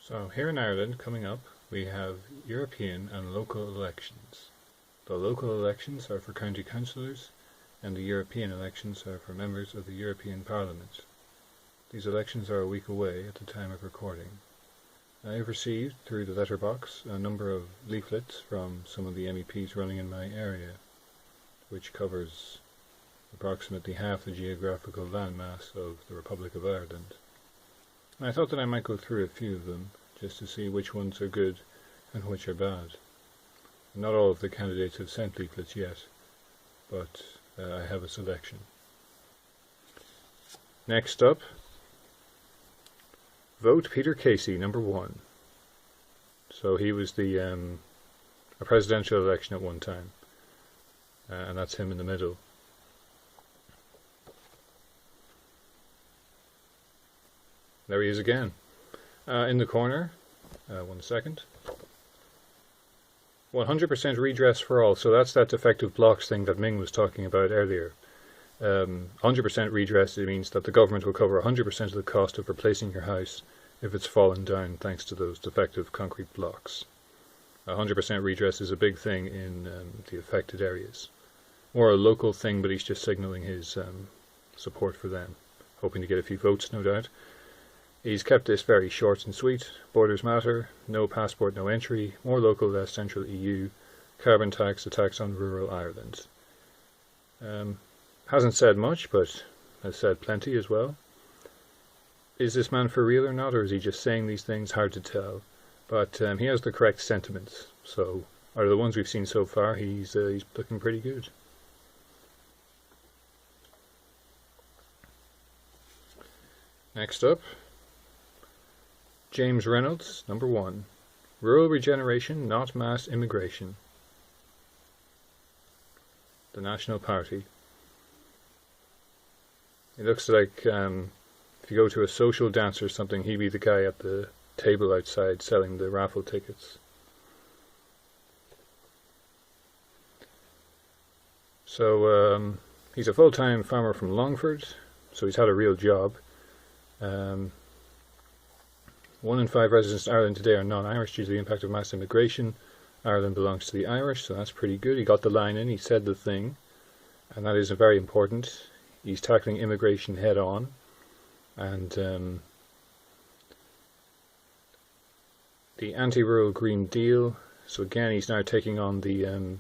So here in Ireland, coming up, we have European and local elections. The local elections are for county councillors, and the European elections are for members of the European Parliament. These elections are a week away at the time of recording. I have received, through the letterbox, a number of leaflets from some of the MEPs running in my area, which covers approximately half the geographical landmass of the Republic of Ireland. And I thought that I might go through a few of them, just to see which ones are good and which are bad. Not all of the candidates have sent leaflets yet, but I have a selection. Next up, vote Peter Casey, number 1. So he was a presidential election at one time, and that's him in the middle. There he is again. In the corner, 1 second. 100% redress for all, so that's that defective blocks thing that Ming was talking about earlier. 100% redress, it means that the government will cover 100% of the cost of replacing your house if it's fallen down thanks to those defective concrete blocks. 100% redress is a big thing in the affected areas. More a local thing, but he's just signalling his support for them. Hoping to get a few votes, no doubt. He's kept this very short and sweet. Borders matter, no passport, no entry, more local, less central EU, carbon tax, a tax on rural Ireland. Hasn't said much, but has said plenty as well. Is this man for real or not, or is he just saying these things? Hard to tell. But he has the correct sentiments, so out of the ones we've seen so far, he's looking pretty good. Next up, James Reynolds, number 1. Rural regeneration, not mass immigration. The National Party. It looks like if you go to a social dance or something, he'd be the guy at the table outside selling the raffle tickets. So he's a full-time farmer from Longford, so he's had a real job. 1 in 5 residents in Ireland today are non-Irish due to the impact of mass immigration. Ireland belongs to the Irish, so that's pretty good. He got the line in, he said the thing, and that is very important. He's tackling immigration head on, and the anti-rural Green Deal. So again, he's now taking on the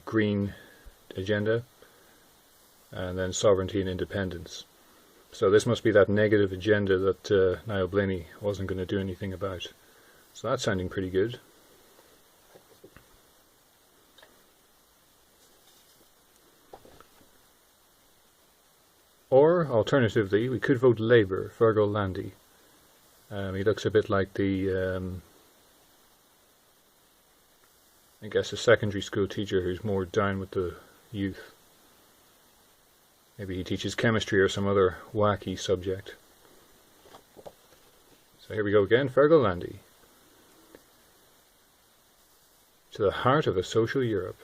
green agenda, and then sovereignty and independence. So this must be that negative agenda that Niall Blaney wasn't going to do anything about. So that's sounding pretty good. Or, alternatively, we could vote Labour, Fergal Landy. He looks a bit like the, I guess, a secondary school teacher who's more down with the youth. Maybe he teaches chemistry or some other wacky subject. So here we go again, Fergal Landy. To the heart of a social Europe.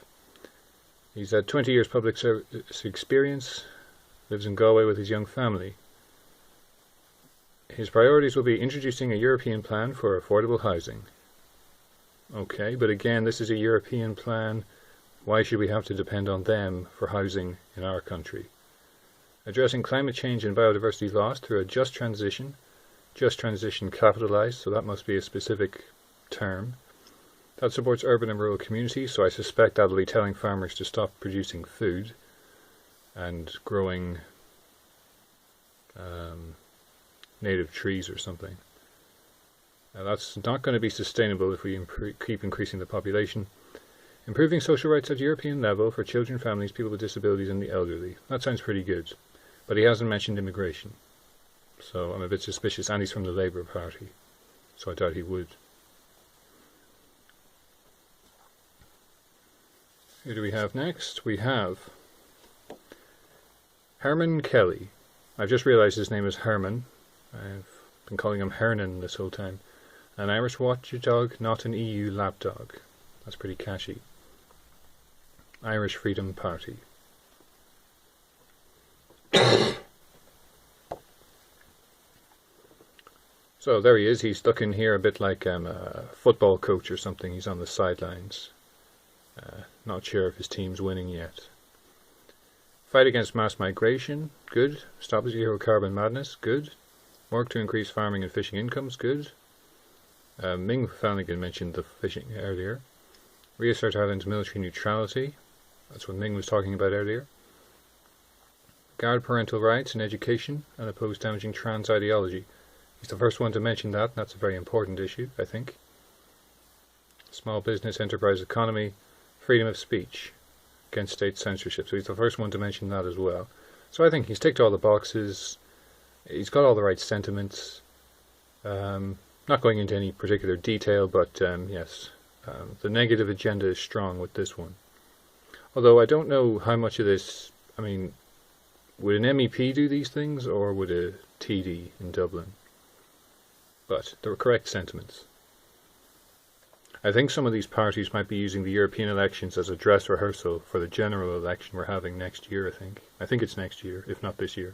He's had 20 years public service experience, lives in Galway with his young family. His priorities will be introducing a European plan for affordable housing. Okay, but again, this is a European plan. Why should we have to depend on them for housing in our country? Addressing climate change and biodiversity loss through a just transition capitalised, so that must be a specific term. That supports urban and rural communities, so I suspect that'll be telling farmers to stop producing food and growing native trees or something. Now that's not going to be sustainable if we keep increasing the population. Improving social rights at European level for children, families, people with disabilities and the elderly. That sounds pretty good. But he hasn't mentioned immigration. So I'm a bit suspicious, and he's from the Labour Party. So I doubt he would. Who do we have next? We have Herman Kelly. I've just realised his name is Herman. I've been calling him Hernan this whole time. An Irish watchdog, not an EU lapdog. That's pretty catchy. Irish Freedom Party. So there he is. He's stuck in here a bit like a football coach or something. He's on the sidelines. Not sure if his team's winning yet. Fight against mass migration, good. Stop zero carbon madness, good. Work to increase farming and fishing incomes, good. Ming Flanagan mentioned the fishing earlier. Reassert Ireland's military neutrality. That's what Ming was talking about earlier. Guard parental rights in education and oppose damaging trans ideology. He's the first one to mention that, and that's a very important issue, I think. Small business, enterprise economy, freedom of speech, against state censorship. So he's the first one to mention that as well. So I think he's ticked all the boxes. He's got all the right sentiments. Not going into any particular detail, but yes, the negative agenda is strong with this one. Although I don't know how much of this, I mean, would an MEP do these things, or would a TD in Dublin? But there were correct sentiments. I think some of these parties might be using the European elections as a dress rehearsal for the general election we're having next year, I think. I think it's next year, if not this year.